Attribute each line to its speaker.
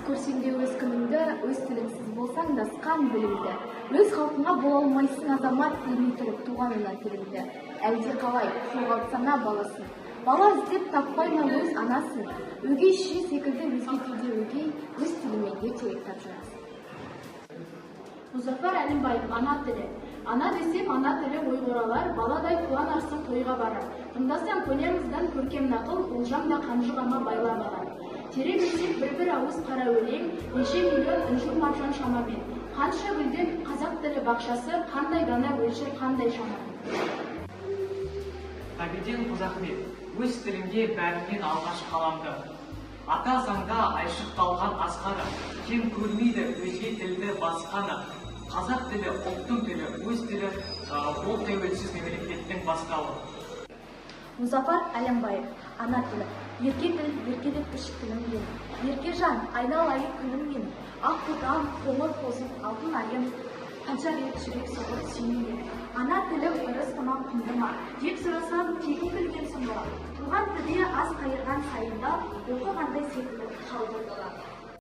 Speaker 1: көрсең де өз күніңді, өз тіліңсіз болсаң да асқан білімді. Өз халқыңа бола алмайсың азамат, білмей тұрып туғанына тіліңді. Әлде қалай, жоғалтсана баласын. Бала іздеп таппай ма өз анасын. Өгей шеше секілді өзге тілде өгей, өз тілімен ертерек тапжырасың.
Speaker 2: Мұзафар Әлімбаев, ана тілі. Ана десем, ана тілі ойғыралар, баладай қуанарсың тойға барар. Тыңдасаң көнемізден көркем нақыл, олжам да қанжығама байламаған. Тере білсек бір ауыз қара өлең, неше миллион үнжір маржан шамамен. Қанша гүлден қазақ тілі бақшасы, қандай дана өлшер, қандай шамамен.
Speaker 3: Ғабиден Құлжахмет, өз тілінде бәрінен алғаш қаламды. Ата заңда айшықталған асқары, кем көрмейді өзге тілді басқаны. Қазақ тілі, ұлттың тілі, өз тілі, ол тәуелсіз мемлекеттің бастауы.
Speaker 1: Мұзафар Әлімбаев, ана тілі. Ерке тіл, ерке деп үш тілім мен. Ерке жан, айналайын күнім мен. Ақ бұтам, қоңыр қозым, алтын айым. Қанша рет жүрек соғып сүйінген. Ана тілі ырыс тамам құнды ма? Деп сұрасам, тегін білген соң ба? Туған тілде аз қайырған сайында, оқығандай секілді қалдырдыла.